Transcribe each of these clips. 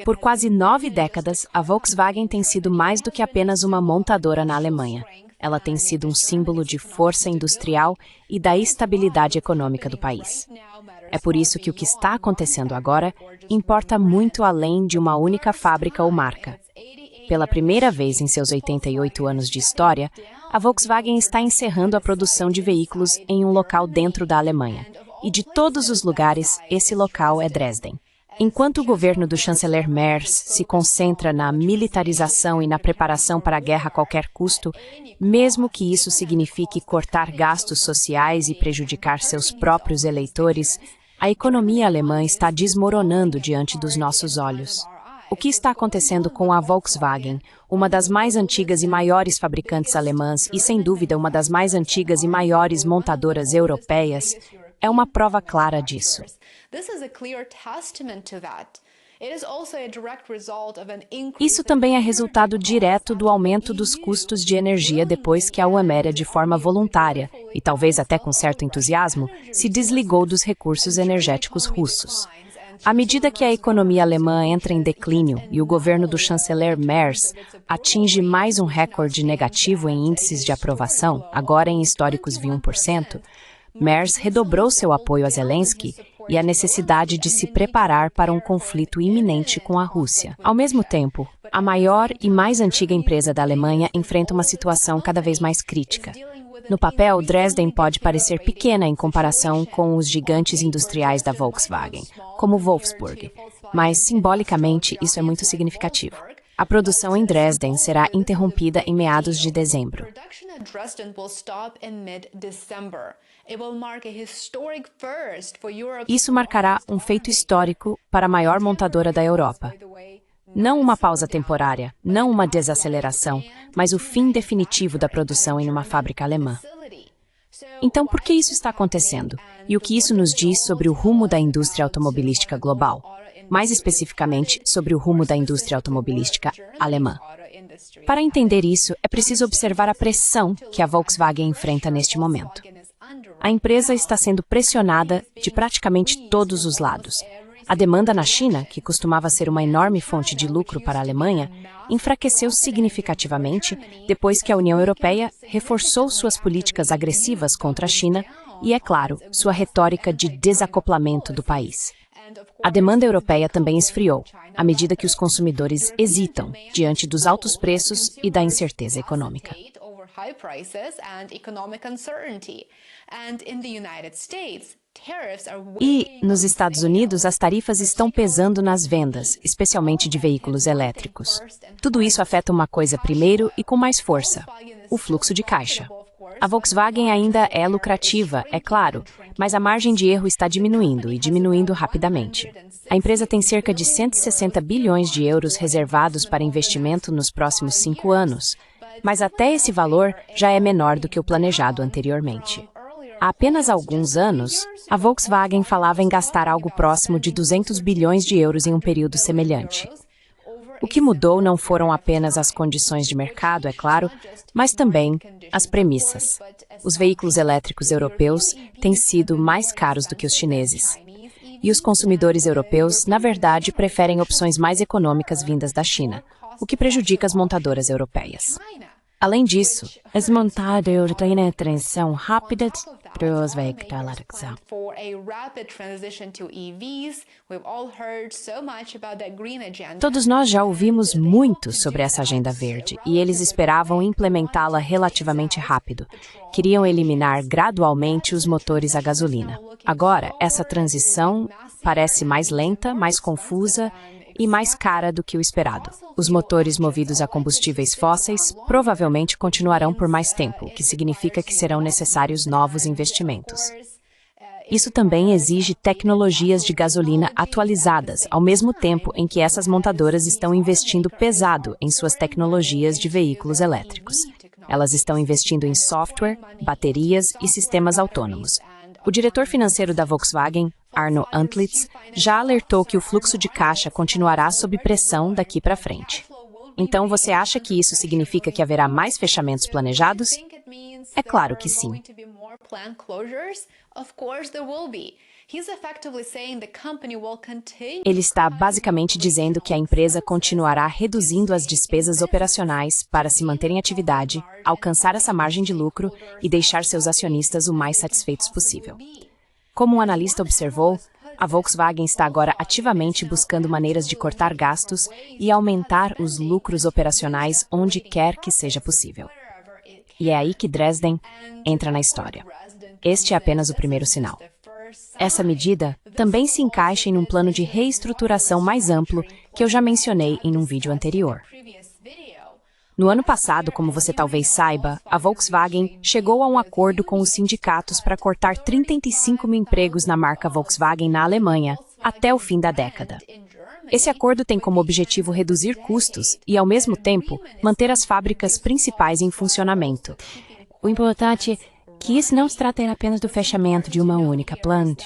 Por quase 9 décadas, a Volkswagen tem sido mais do que apenas uma montadora na Alemanha. Ela tem sido um símbolo de força industrial e da estabilidade econômica do país. É por isso que o que está acontecendo agora importa muito além de uma única fábrica ou marca. Pela primeira vez em seus 88 anos de história, a Volkswagen está encerrando a produção de veículos em um local dentro da Alemanha. E de todos os lugares, esse local é Dresden. Enquanto o governo do chanceler Merz se concentra na militarização e na preparação para a guerra a qualquer custo, mesmo que isso signifique cortar gastos sociais e prejudicar seus próprios eleitores, a economia alemã está desmoronando diante dos nossos olhos. O que está acontecendo com a Volkswagen, uma das mais antigas e maiores fabricantes alemãs e, sem dúvida, uma das mais antigas e maiores montadoras europeias, é uma prova clara disso. Isso também é resultado direto do aumento dos custos de energia depois que a UEMERA, de forma voluntária, e talvez até com certo entusiasmo, se desligou dos recursos energéticos russos. À medida que a economia alemã entra em declínio e o governo do chanceler Merz atinge mais um recorde negativo em índices de aprovação, agora em históricos de 1%, Merz redobrou seu apoio a Zelensky e a necessidade de se preparar para um conflito iminente com a Rússia. Ao mesmo tempo, a maior e mais antiga empresa da Alemanha enfrenta uma situação cada vez mais crítica. No papel, Dresden pode parecer pequena em comparação com os gigantes industriais da Volkswagen, como Wolfsburg, mas simbolicamente isso é muito significativo. A produção em Dresden será interrompida em meados de dezembro. Isso marcará um feito histórico para a maior montadora da Europa. Não uma pausa temporária, não uma desaceleração, mas o fim definitivo da produção em uma fábrica alemã. Então, por que isso está acontecendo? E o que isso nos diz sobre o rumo da indústria automobilística global? Mais especificamente, sobre o rumo da indústria automobilística alemã. Para entender isso, é preciso observar a pressão que a Volkswagen enfrenta neste momento. A empresa está sendo pressionada de praticamente todos os lados. A demanda na China, que costumava ser uma enorme fonte de lucro para a Alemanha, enfraqueceu significativamente depois que a União Europeia reforçou suas políticas agressivas contra a China e, é claro, sua retórica de desacoplamento do país. A demanda europeia também esfriou, à medida que os consumidores hesitam diante dos altos preços e da incerteza econômica. E, nos Estados Unidos, as tarifas estão pesando nas vendas, especialmente de veículos elétricos. Tudo isso afeta uma coisa primeiro e com mais força: o fluxo de caixa. A Volkswagen ainda é lucrativa, é claro, mas a margem de erro está diminuindo e diminuindo rapidamente. A empresa tem cerca de 160 bilhões de euros reservados para investimento nos próximos 5 anos, mas até esse valor já é menor do que o planejado anteriormente. Há apenas alguns anos, a Volkswagen falava em gastar algo próximo de 200 bilhões de euros em um período semelhante. O que mudou não foram apenas as condições de mercado, é claro, mas também as premissas. Os veículos elétricos europeus têm sido mais caros do que os chineses. E os consumidores europeus, na verdade, preferem opções mais econômicas vindas da China, o que prejudica as montadoras europeias. Além disso, as montadoras têm a transição rápida para os veículos elétricos. Todos nós já ouvimos muito sobre essa agenda verde e eles esperavam implementá-la relativamente rápido. Queriam eliminar gradualmente os motores a gasolina. Agora, essa transição parece mais lenta, mais confusa e mais cara do que o esperado. Os motores movidos a combustíveis fósseis provavelmente continuarão por mais tempo, o que significa que serão necessários novos investimentos. Isso também exige tecnologias de gasolina atualizadas, ao mesmo tempo em que essas montadoras estão investindo pesado em suas tecnologias de veículos elétricos. Elas estão investindo em software, baterias e sistemas autônomos. O diretor financeiro da Volkswagen, Arno Antlitz, já alertou que o fluxo de caixa continuará sob pressão daqui para frente. Então, você acha que isso significa que haverá mais fechamentos planejados? É claro que sim. Ele está basicamente dizendo que a empresa continuará reduzindo as despesas operacionais para se manter em atividade, alcançar essa margem de lucro e deixar seus acionistas o mais satisfeitos possível. Como o analista observou, a Volkswagen está agora ativamente buscando maneiras de cortar gastos e aumentar os lucros operacionais onde quer que seja possível. E é aí que Dresden entra na história. Este é apenas o primeiro sinal. Essa medida também se encaixa em um plano de reestruturação mais amplo que eu já mencionei em um vídeo anterior. No ano passado, como você talvez saiba, a Volkswagen chegou a um acordo com os sindicatos para cortar 35 mil empregos na marca Volkswagen na Alemanha até o fim da década. Esse acordo tem como objetivo reduzir custos e, ao mesmo tempo, manter as fábricas principais em funcionamento. O importante é que isso não se trata apenas do fechamento de uma única planta.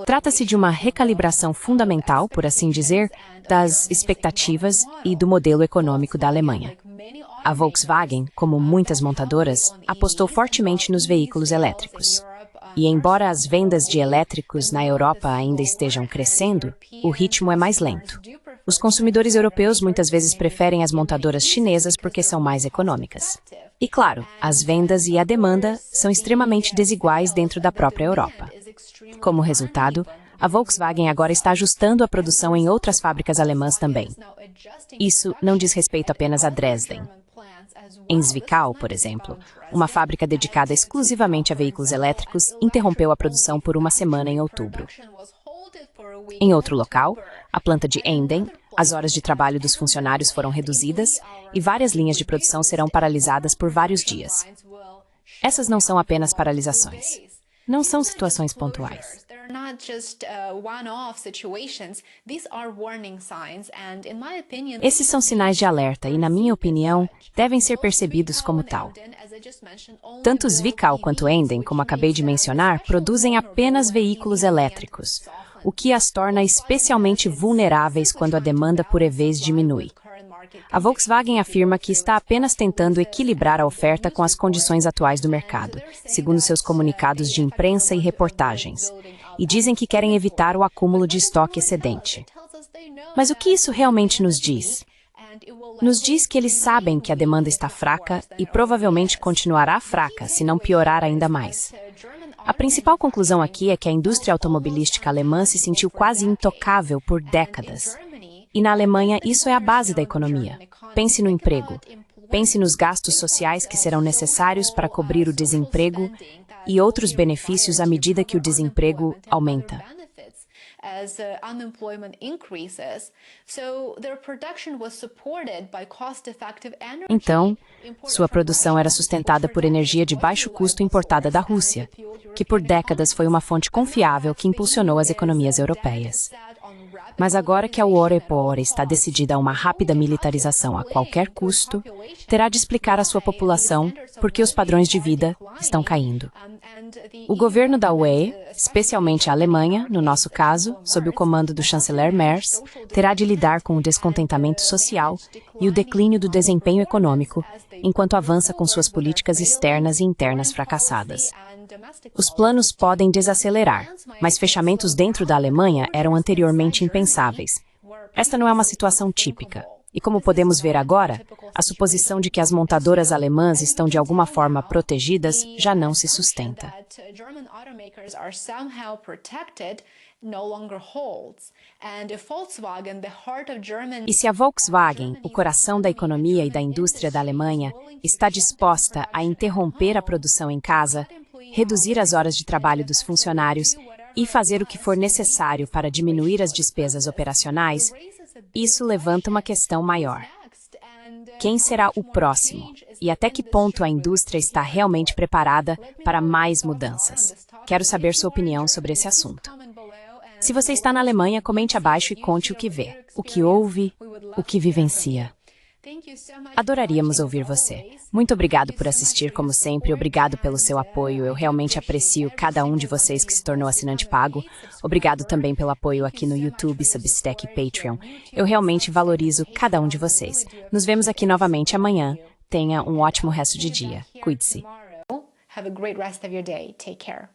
Trata-se de uma recalibração fundamental, por assim dizer, das expectativas e do modelo econômico da Alemanha. A Volkswagen, como muitas montadoras, apostou fortemente nos veículos elétricos. E embora as vendas de elétricos na Europa ainda estejam crescendo, o ritmo é mais lento. Os consumidores europeus muitas vezes preferem as montadoras chinesas porque são mais econômicas. E claro, as vendas e a demanda são extremamente desiguais dentro da própria Europa. Como resultado, a Volkswagen agora está ajustando a produção em outras fábricas alemãs também. Isso não diz respeito apenas a Dresden. Em Zwickau, por exemplo, uma fábrica dedicada exclusivamente a veículos elétricos interrompeu a produção por uma semana em outubro. Em outro local, a planta de Emden, as horas de trabalho dos funcionários foram reduzidas e várias linhas de produção serão paralisadas por vários dias. Essas não são apenas paralisações. Não são situações pontuais. Esses são sinais de alerta e, na minha opinião, devem ser percebidos como tal. Tanto Zwickau quanto Emden, como acabei de mencionar, produzem apenas veículos elétricos, o que as torna especialmente vulneráveis quando a demanda por EVs diminui. A Volkswagen afirma que está apenas tentando equilibrar a oferta com as condições atuais do mercado, segundo seus comunicados de imprensa e reportagens, e dizem que querem evitar o acúmulo de estoque excedente. Mas o que isso realmente nos diz? Nos diz que eles sabem que a demanda está fraca e provavelmente continuará fraca, se não piorar ainda mais. A principal conclusão aqui é que a indústria automobilística alemã se sentiu quase intocável por décadas. E na Alemanha, isso é a base da economia. Pense no emprego. Pense nos gastos sociais que serão necessários para cobrir o desemprego e outros benefícios à medida que o desemprego aumenta. Então, sua produção era sustentada por energia de baixo custo importada da Rússia, que por décadas foi uma fonte confiável que impulsionou as economias europeias. Mas agora que a Europol está decidida a uma rápida militarização a qualquer custo, terá de explicar à sua população por que os padrões de vida estão caindo. O governo da UE, especialmente a Alemanha, no nosso caso, sob o comando do chanceler Merz, terá de lidar com o descontentamento social e o declínio do desempenho econômico, enquanto avança com suas políticas externas e internas fracassadas. Os planos podem desacelerar, mas fechamentos dentro da Alemanha eram anteriormente impensáveis. Esta não é uma situação típica. E como podemos ver agora, a suposição de que as montadoras alemãs estão de alguma forma protegidas já não se sustenta. E se a Volkswagen, o coração da economia e da indústria da Alemanha, está disposta a interromper a produção em casa, reduzir as horas de trabalho dos funcionários e fazer o que for necessário para diminuir as despesas operacionais, isso levanta uma questão maior. Quem será o próximo? E até que ponto a indústria está realmente preparada para mais mudanças? Quero saber sua opinião sobre esse assunto. Se você está na Alemanha, comente abaixo e conte o que vê, o que ouve, o que vivencia. Adoraríamos ouvir você. Muito obrigado por assistir, como sempre. Obrigado pelo seu apoio. Eu realmente aprecio cada um de vocês que se tornou assinante pago. Obrigado também pelo apoio aqui no YouTube, Substack e Patreon. Eu realmente valorizo cada um de vocês. Nos vemos aqui novamente amanhã. Tenha um ótimo resto de dia. Cuide-se. Have a great rest of your day. Take care.